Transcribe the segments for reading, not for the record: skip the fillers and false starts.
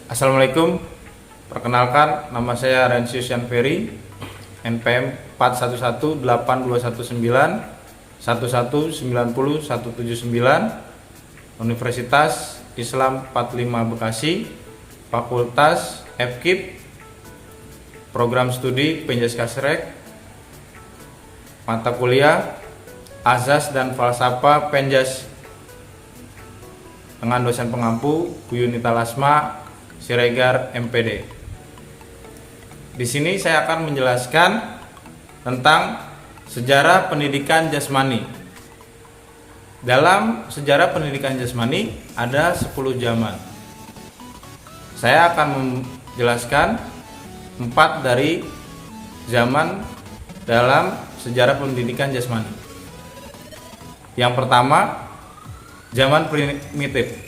Assalamualaikum, perkenalkan nama saya Rensius Yan Ferry, NPM 4181819179, Universitas Islam 45 Bekasi, Fakultas FKIP, Program Studi Penjaskasrek, mata kuliah Azas dan Falsafah Penjas, dengan dosen pengampu Bu Yunita Lasma Siregar MPD. Di sini saya akan menjelaskan tentang sejarah pendidikan jasmani. Dalam sejarah pendidikan jasmani ada 10 zaman. Saya akan menjelaskan 4 dari zaman dalam sejarah pendidikan jasmani. Yang pertama, zaman primitif.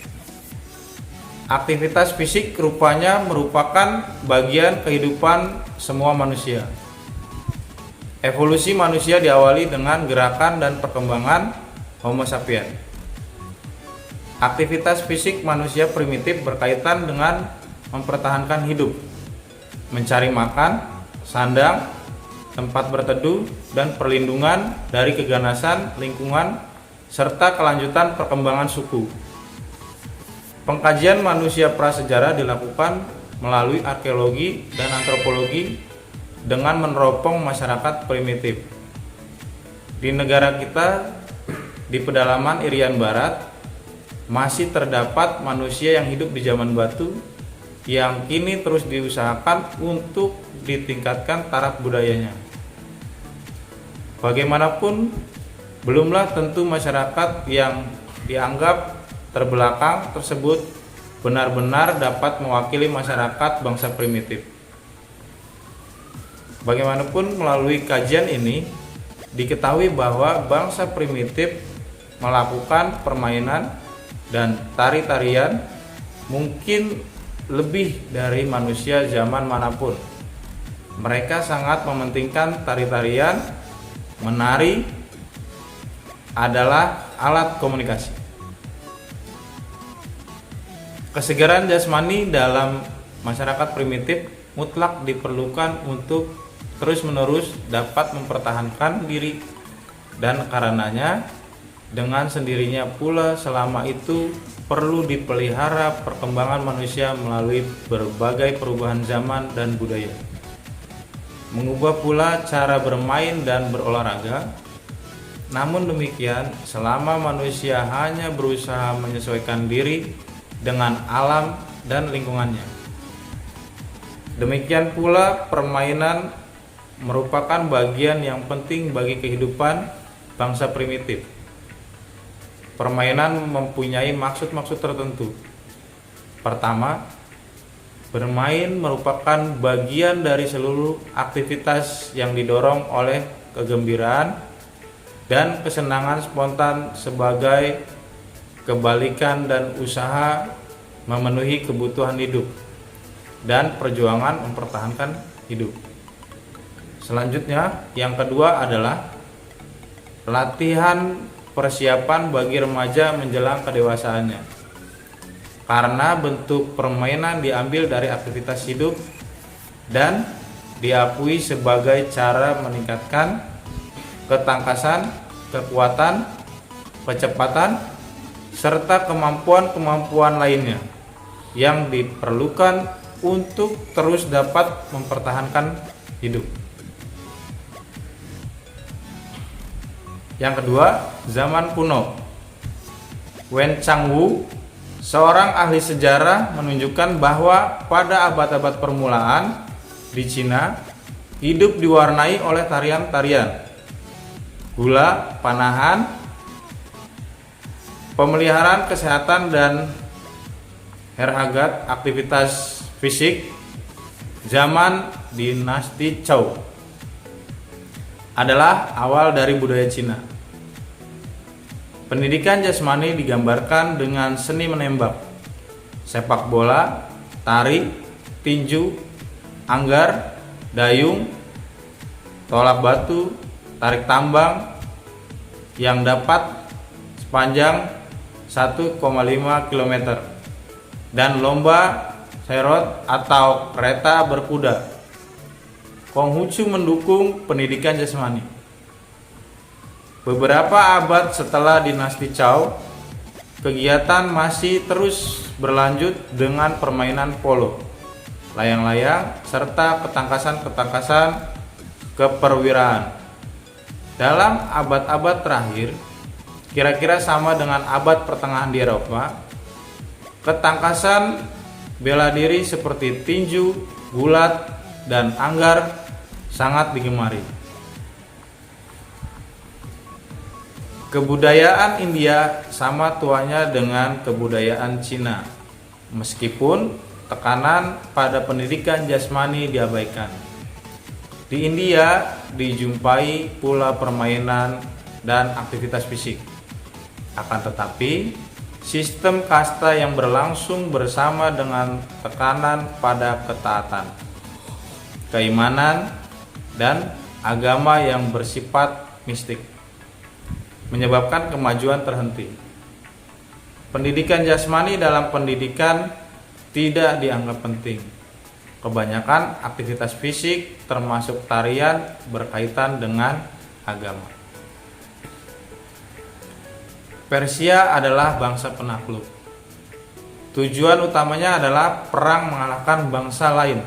Aktivitas fisik rupanya merupakan bagian kehidupan semua manusia. Evolusi manusia diawali dengan gerakan dan perkembangan Homo sapiens. Aktivitas fisik manusia primitif berkaitan dengan mempertahankan hidup, mencari makan, sandang, tempat berteduh, dan perlindungan dari keganasan lingkungan serta kelanjutan perkembangan suku. Pengkajian manusia prasejarah dilakukan melalui arkeologi dan antropologi dengan meneropong masyarakat primitif. Di negara kita, di pedalaman Irian Barat, masih terdapat manusia yang hidup di zaman batu yang kini terus diusahakan untuk ditingkatkan taraf budayanya. Bagaimanapun, belumlah tentu masyarakat yang dianggap terbelakang tersebut benar-benar dapat mewakili masyarakat bangsa primitif. Bagaimanapun, melalui kajian ini diketahui bahwa bangsa primitif melakukan permainan dan tari-tarian mungkin lebih dari manusia zaman manapun. Mereka sangat mementingkan tari-tarian. Menari adalah alat komunikasi. Kesegaran jasmani dalam masyarakat primitif mutlak diperlukan untuk terus-menerus dapat mempertahankan diri, dan karenanya dengan sendirinya pula selama itu perlu dipelihara perkembangan manusia melalui berbagai perubahan zaman dan budaya. Mengubah pula cara bermain dan berolahraga. Namun demikian, selama manusia hanya berusaha menyesuaikan diri dengan alam dan lingkungannya. Demikian pula permainan merupakan bagian yang penting bagi kehidupan bangsa primitif. Permainan mempunyai maksud-maksud tertentu. Pertama, bermain merupakan bagian dari seluruh aktivitas yang didorong oleh kegembiraan dan kesenangan spontan sebagai kebalikan dan usaha memenuhi kebutuhan hidup dan perjuangan mempertahankan hidup. Selanjutnya, yang kedua adalah latihan persiapan bagi remaja menjelang kedewasaannya. Karena bentuk permainan diambil dari aktivitas hidup dan diakui sebagai cara meningkatkan ketangkasan, kekuatan, kecepatan, serta kemampuan-kemampuan lainnya yang diperlukan untuk terus dapat mempertahankan hidup. Yang kedua, zaman kuno. Wen Changwu, seorang ahli sejarah, menunjukkan bahwa pada abad-abad permulaan di Cina, hidup diwarnai oleh tarian-tarian, gula, panahan, pemeliharaan kesehatan, dan herhagat aktivitas fisik. Zaman dinasti Zhou adalah awal dari budaya Cina. Pendidikan jasmani digambarkan dengan seni menembak, sepak bola, tari, tinju, anggar, dayung, tolak batu, tarik tambang yang dapat sepanjang 1,5 km dan lomba Herod atau kereta berkuda. Konghucu mendukung pendidikan jasmani. Beberapa abad setelah dinasti Zhou, kegiatan masih terus berlanjut dengan permainan polo, layang-layang, serta ketangkasan-ketangkasan keperwiraan. Dalam abad-abad terakhir, kira-kira sama dengan abad pertengahan di Eropa, ketangkasan bela diri seperti tinju, gulat, dan anggar sangat digemari. Kebudayaan India sama tuanya dengan kebudayaan Cina, meskipun tekanan pada pendidikan jasmani diabaikan. Di India dijumpai pula permainan dan aktivitas fisik. Akan tetapi, sistem kasta yang berlangsung bersama dengan tekanan pada ketaatan, keimanan, dan agama yang bersifat mistik menyebabkan kemajuan terhenti. Pendidikan jasmani dalam pendidikan tidak dianggap penting. Kebanyakan aktivitas fisik termasuk tarian berkaitan dengan agama. Persia adalah bangsa penakluk. Tujuan utamanya adalah perang mengalahkan bangsa lain.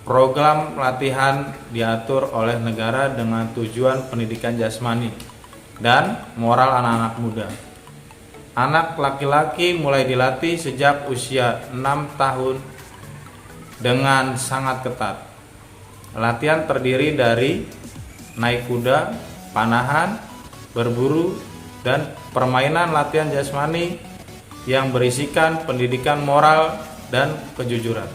Program latihan diatur oleh negara dengan tujuan pendidikan jasmani dan moral anak-anak muda. Anak laki-laki mulai dilatih sejak usia 6 tahun dengan sangat ketat. Latihan terdiri dari naik kuda, panahan, berburu, dan permainan latihan jasmani yang berisikan pendidikan moral dan kejujuran.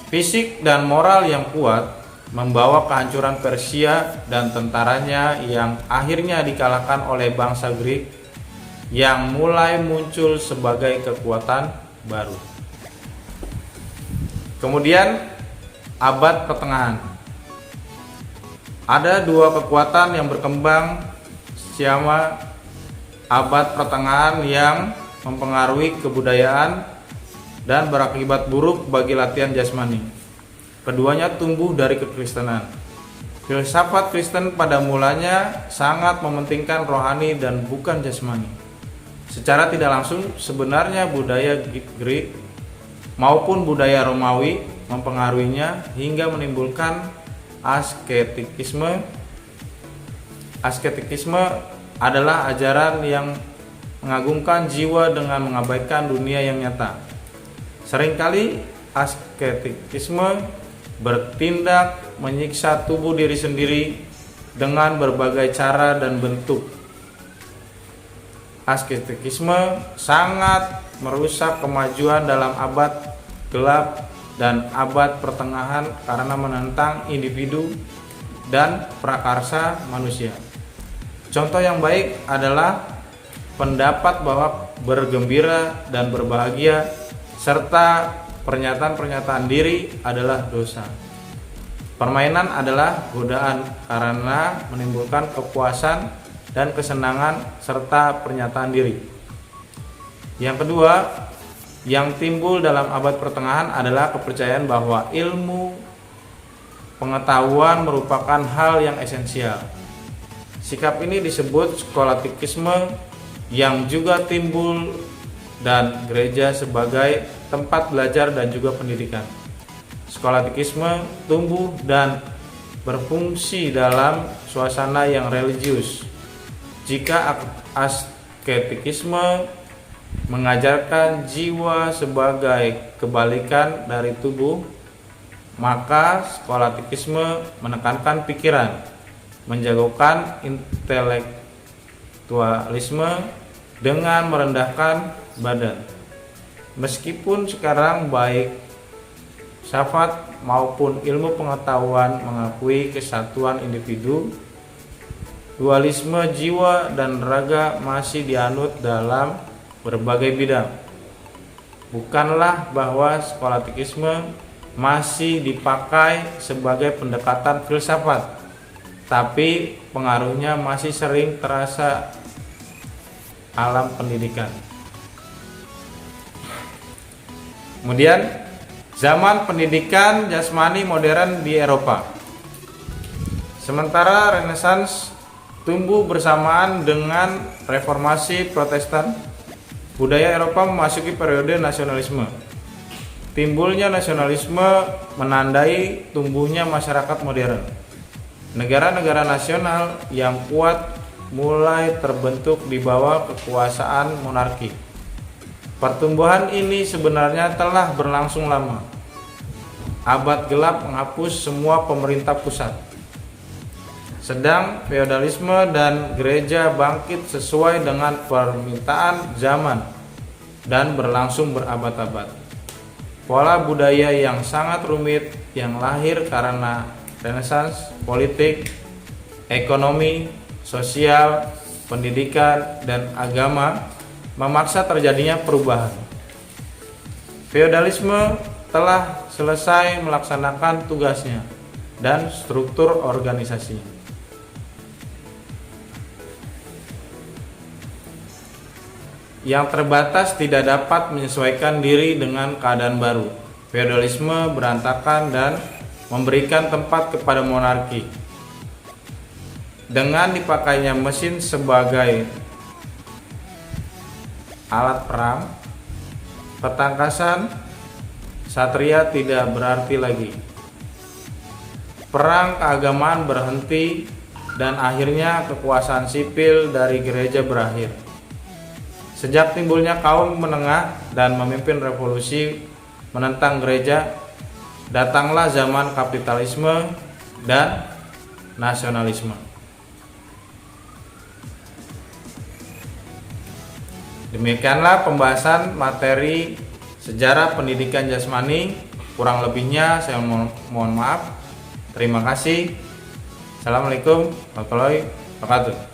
Fisik dan moral yang kuat membawa kehancuran Persia dan tentaranya yang akhirnya dikalahkan oleh bangsa Greek yang mulai muncul sebagai kekuatan baru. Kemudian abad pertengahan. Ada dua kekuatan yang berkembang selama abad pertengahan yang mempengaruhi kebudayaan dan berakibat buruk bagi latihan jasmani. Keduanya tumbuh dari kekristenan. Filsafat Kristen pada mulanya sangat mementingkan rohani dan bukan jasmani. Secara tidak langsung, sebenarnya budaya Greek maupun budaya Romawi mempengaruhinya hingga menimbulkan asketikisme. Asketikisme adalah ajaran yang mengagungkan jiwa dengan mengabaikan dunia yang nyata. Seringkali asketikisme bertindak menyiksa tubuh diri sendiri dengan berbagai cara dan bentuk. Asketikisme sangat merusak kemajuan dalam abad gelap dan abad pertengahan karena menentang individu dan prakarsa manusia. Contoh yang baik adalah pendapat bahwa bergembira dan berbahagia serta pernyataan-pernyataan diri adalah dosa. Permainan adalah godaan karena menimbulkan kepuasan dan kesenangan serta pernyataan diri. Yang kedua, yang timbul dalam abad pertengahan adalah kepercayaan bahwa ilmu pengetahuan merupakan hal yang esensial. Sikap ini disebut skolastikisme yang juga timbul dan gereja sebagai tempat belajar dan juga pendidikan. Skolastikisme tumbuh dan berfungsi dalam suasana yang religius. Jika asketikisme mengajarkan jiwa sebagai kebalikan dari tubuh, maka skolastikisme menekankan pikiran, menjagokan intelektualisme dengan merendahkan badan. Meskipun sekarang baik filsafat maupun ilmu pengetahuan mengakui kesatuan individu, dualisme jiwa dan raga masih dianut dalam berbagai bidang. Bukanlah bahwa skolastikisme masih dipakai sebagai pendekatan filsafat, tapi pengaruhnya masih sering terasa alam pendidikan. Kemudian zaman pendidikan jasmani modern di Eropa. Sementara Renaissance tumbuh bersamaan dengan reformasi Protestan, budaya Eropa memasuki periode nasionalisme. Timbulnya nasionalisme menandai tumbuhnya masyarakat modern. Negara-negara nasional yang kuat mulai terbentuk di bawah kekuasaan monarki. Pertumbuhan ini sebenarnya telah berlangsung lama. Abad gelap menghapus semua pemerintah pusat. Sedang feodalisme dan gereja bangkit sesuai dengan permintaan zaman dan berlangsung berabad-abad. Pola budaya yang sangat rumit yang lahir karena Renaissance, politik, ekonomi, sosial, pendidikan, dan agama memaksa terjadinya perubahan. Feodalisme telah selesai melaksanakan tugasnya dan struktur organisasinya. Yang terbatas tidak dapat menyesuaikan diri dengan keadaan baru. Feodalisme berantakan dan memberikan tempat kepada monarki. Dengan dipakainya mesin sebagai alat perang, ketangkasan satria tidak berarti lagi. Perang keagamaan berhenti dan akhirnya kekuasaan sipil dari gereja berakhir. Sejak timbulnya kaum menengah dan memimpin revolusi menentang gereja, datanglah zaman kapitalisme dan nasionalisme. Demikianlah pembahasan materi sejarah pendidikan jasmani. Kurang lebihnya saya mohon maaf. Terima kasih. Assalamualaikum warahmatullahi wabarakatuh.